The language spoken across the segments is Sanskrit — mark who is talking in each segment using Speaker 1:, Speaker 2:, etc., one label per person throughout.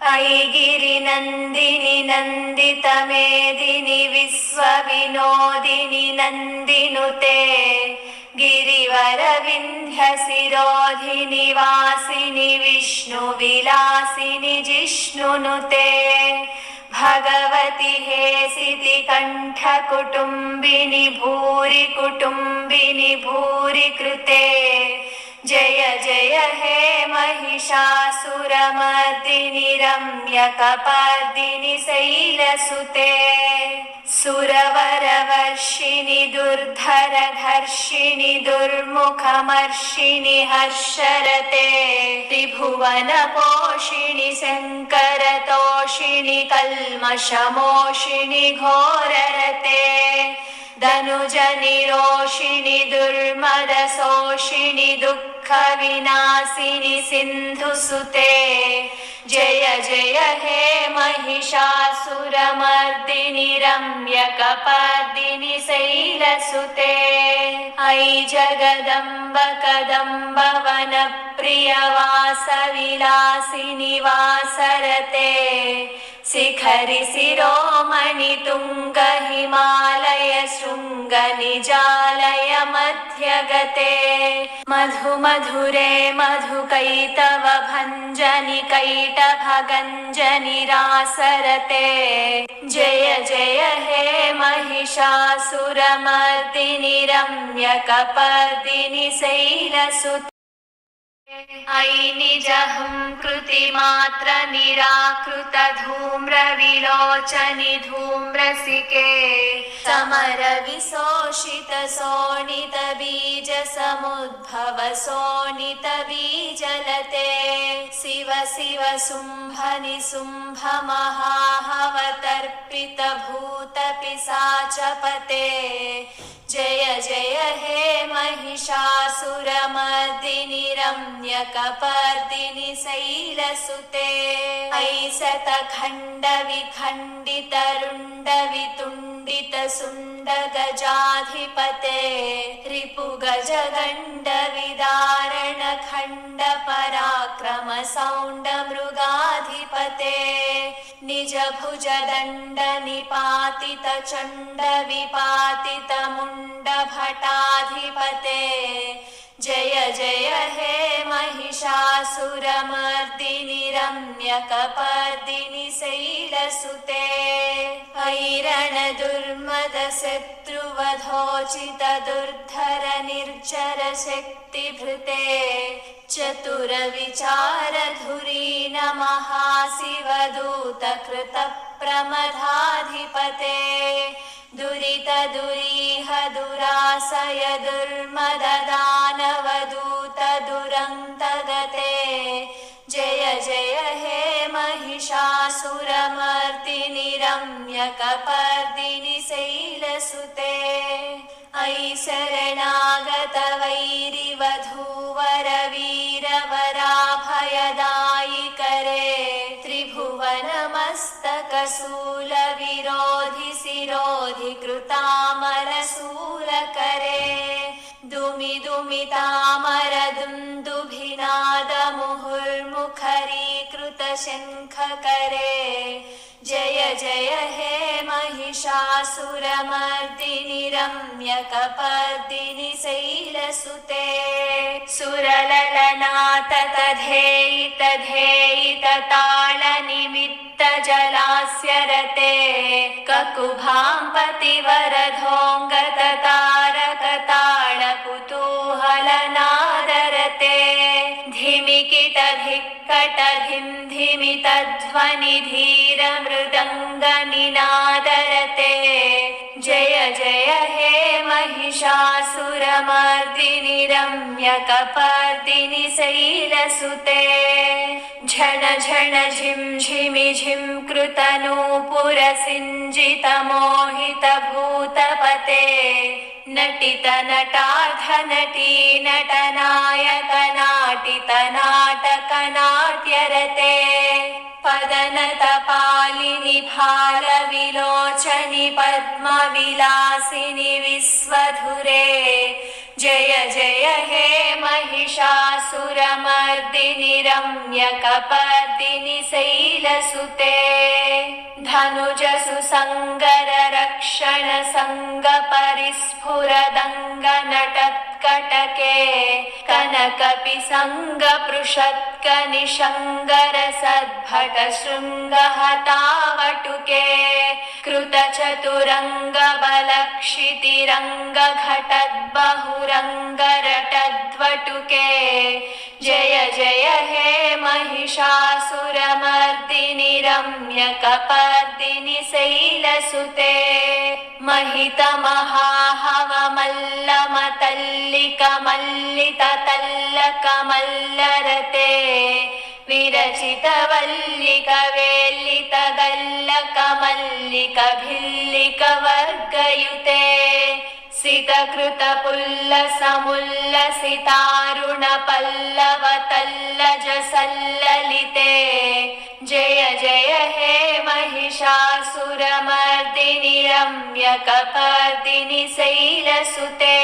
Speaker 1: ऐगिरिनन्दिनि नन्दितमेदिनि विश्वविनोदिनि नन्दिनुते गिरिवरविन्ध्यशिरोधिनि वासिनि विष्णुविलासिनि जिष्णुनुते भगवति हेसिति कण्ठकुटुम्बिनि भूरि कुटुम्बिनि भूरि कृते जय जय हे महिषासुरमर्दिनि रम्यकपर्दिनि शैलसुते सुरवरवर्षिणि दुर्धरधर्षिणि दुर्मुखमर्षिणि हर्षरते त्रिभुवनपोषिणि शङ्करतोषिणि कल्मषमोषिणि घोररते धनुजनिरोषिणि दुर्मदशोषिणि दुःखविनाशिनि सिन्धुसुते जय जय हे महिषासुरमर्दिनि रम्यकपर्दिनि शैलसुते ऐ जगदम्ब कदम्ब वनप्रियवासविलासिनि वासरते शिखरि शिरोमणि तुङ्ग हिमालय शृङ्ग निजालय मध्यगते मधु मधुरे मधुकैतव भञ्जनि कैटभगञ्जनि रासरते जय जय हे महिषासुरमर्दिनि रम्यकपर्दिनि शैलसुते ऐ निजहुं कृतिमात्र निराकृत धूम्रविलोचनि धूम्रसिके समर विशोषित शोणित बीज समुद्भव शोणित बीजलते शिव शिव शुम्भ निशुम्भ महाहवतर्पित भूत पिशाचपते जय जय हे महिषासुरमर्दिनि रम्यकपर्दिनि शैलसुते ऐ शतखण्ड विखण्डित रुण्ड वितुण्डित सुण्ड गजाधिपते रिपु गज गण्ड विदारण खण्ड पराक्रम सौण्ड मृगाधिपते निज भुज दण्ड निपातित चण्ड विपातित मुण्ड भटाधिपते जय जय हे महिषासुरमर्दिनि रम्यकपर्दिनि शैलसुते ऐरण दुर्मद शत्रुवधोचित दुर्धर निर्जर शक्तिभृते चतुर विचार धुरीन महाशिवदूत कृत प्रमदाधिपते दुरित दुरीह दुरासय दुर्मद दानवदूत दुरन्तगते जय जय हे महिषासुरमर्दिनि रम्यकपर्दिनि शैलसुते ऐ शरणागत वैरिवधूवर वीरवराभयदायिकरे त्रिभुवनमस्तकशूल विरोधि शिरोधि कृतामरशूलकरे दुमि दुमितामर दुन्दुभिनाद मुहुर्मुखरीकृत शङ्खकरे जय जय हे महिषासुरमर्दिनि रम्यकपर्दिनि शैलसुते सुरललनाथ तधेयित धेयित तालनिमित्त जलास्यरते ककुभाम्पतिवरधोङ्गत तारक ताळ कुतूहलनादरते धिमिकिट धिक्कट धिं धिमित ध्वनि धीर मृदङ्ग निनादरते जय जय हे महिषासुरमर्दिनि रम्यकपर्दिनि शैलसुते झण झण झिं झिमि झिं कृतनूपुर सिञ्जित मोहित भूतपते नटित नटार्थ नटी नटनायक नाटित नाटक नाट्यरते पदनत पालिनि भाल विलोचनि पद्मविलासिनि विश्वधुरे जय जय हे महिषासुरमर्दिनि रम्यकपर्दिनि शैलसुते धनुजसुसङ्गर रक्षण सङ्गपरिस्फुरदङ्गनटत्कटके कनकपिसङ्गपृषत्कनिशङ्गरसद्भटशृङ्गहतावटुके कृतचतुरङ्गबलक्षितिरङ्गघटद्बहुरङ्गरटद्वटुके जय जय हे महिषासुरमर्दिनि रम्यकपर्दिनि शैलसुते महितमहाहवमल्लमतल्लिकमल्लिततल्लकमल्लरते विरचितवल्लिकवेल्लितगल्लकमल्लिकभिल्लिकवर्गयुते सितकृतपुल्लसमुल्लसितारुणपल्लवतल्लजसल्ललिते जय जय हे महिषासुरमर्दिनि रम्यकपर्दिनि शैलसुते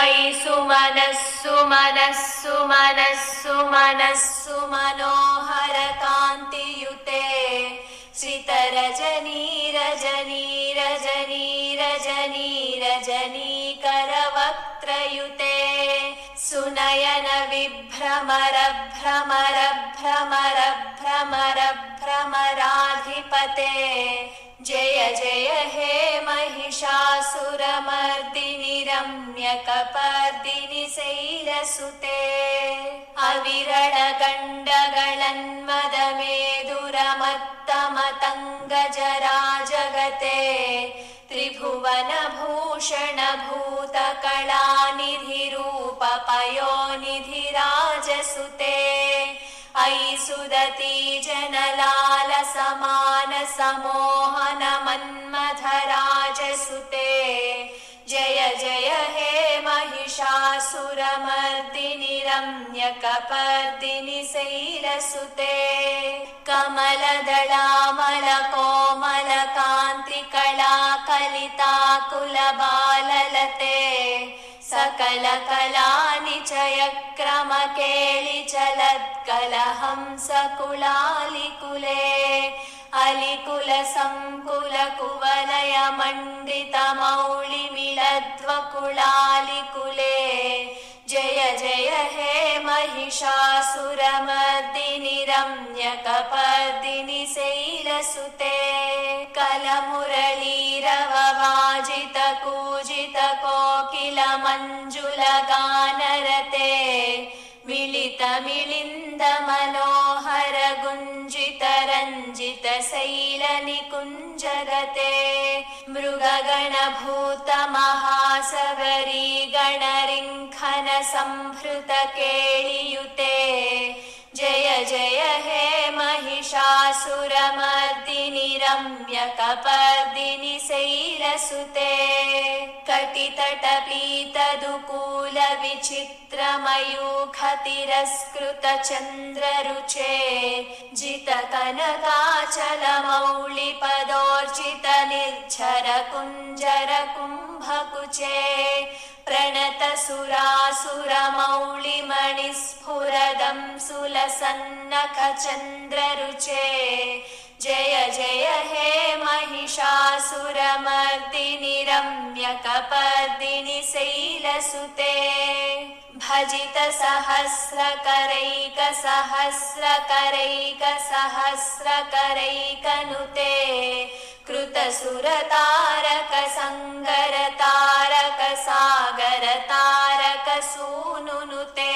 Speaker 1: अयि सुमनस्सु मनस्सु मनस्सु मनस्सु मनोहर कान्तियुते श्रितरजनी रजनी रजनी रजनी रजनीकरवक्त्रयुते सुनयन विभ्रमर भ्रमर भ्रमर भ्रमर भ्रमराधिपते जय जय हे महिषासुरमर्दिनि रम्यकपर्दिनि शैलसुते अविरलगण्डगणन्मदमेदुरमत्तमतङ्गजराजगते त्रिभुवनभूषणभूतकलानिधिरूपपयोनिधिराजसुते अयि सुदती जनलालसमानसमोहनमन्मथराजसुते जय जय हे महिषासुरमर्दिनि रम्यकपर्दिनि शैलसुते कमलदलामलकोमलकान्तिकलाकलिताकुलबाललते सकलकलानिचयक्रमकेलिचलत्कलहंसकुलालिकुले अलिकुलसङ्कुलकुवलयमण्डितमौलिमिलद्वकुलालिकुले जय जय हे महिषासुरमर्दिनि रम्यकपर्दिनि शैलसुते कलमुरलीरववाजितकूजितकोकिलमञ्जुलगानरते मिलितमिलिन्दमनोहर गुञ्जितरञ्जितशैलनिकुञ्जगते मृगगणभूतमहासगरी गणरिङ्खन संभृतकेलियुते जय जय हे महिषासुरमर्दिनि रम्यकपर्दिनि शैलसुते कटितटपीतदुकूलविचित्रमयूखतिरस्कृतचन्द्ररुचे जितकनकाचलमौलिपदोर्जितनिर्झरकुञ्जरकुम्भकुचे प्रणतसुरासुरमौलिमणिस्फुरदं सुलसन्नखचन्द्ररुचे जय जय हे महिषासुरमर्दिनि रम्यकपर्दिनि शैलसुते भजितसहस्रकरैकसहस्रकरैकसहस्रकरैकनुते कृतसुरतारकसङ्गरतारकसागरतारकसूनुनुते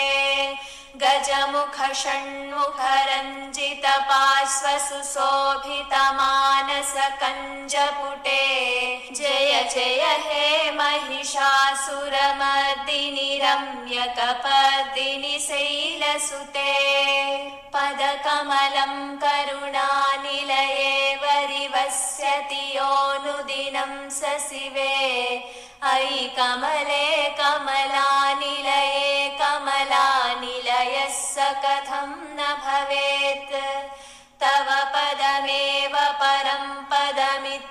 Speaker 1: गजमुखषण्मुखरञ्जितपार्श्वसुशोभितमानसकञ्जपुटे जय जय हे महिषासुरमर्दिनि रम्यकपर्दिनि शैलसुते पदकमलं करुणानिलये वरिवस्यति योऽनुदिनं सशिवे अयि कमले कमलानिलये कमलानिलयः स कथं न भवेत् तव पदमेव परं पदमित्यनुशीलयतो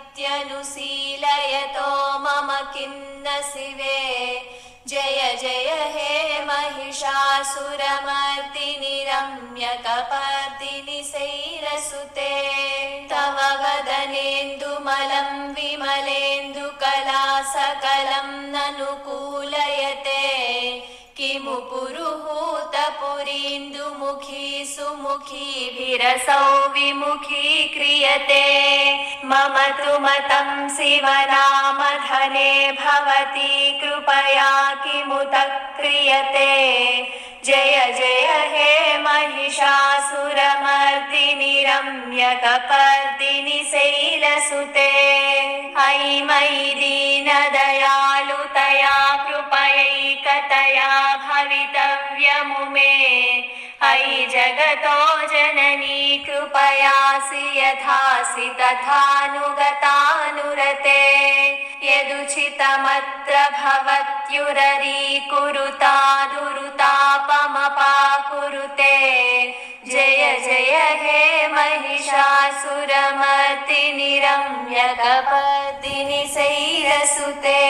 Speaker 1: मम किं न शिवे जय महिषासुरमर्दिनि रम्यकपर्दिनि सैरसुते तव वदनेन्दुमलं विमलेन्दुकला सकलं ननुकूलयते किमु पुरुहूतपुरीन्दुमुखी सुमुखीभिरसौ विमुखी क्रियते मम तु मतं शिवनामधने भवती कृपया किमुत क्रियते जय जय हे महिषासुरमर्दिनि रम्यकपर्दिनि शैलसुते अयि मयि दीनदयालुतया कृपयैकतया भवितव्यमु मे अयि जगतो जननी कृपयासि यथासि तथानुगतानुरते यदुचितमत्र भवत्युररीकुरुता दुरुतापमपाकुरुते जय जय हे महिषासुरमर्दिनि रम्यकपर्दिनि शैलसुते।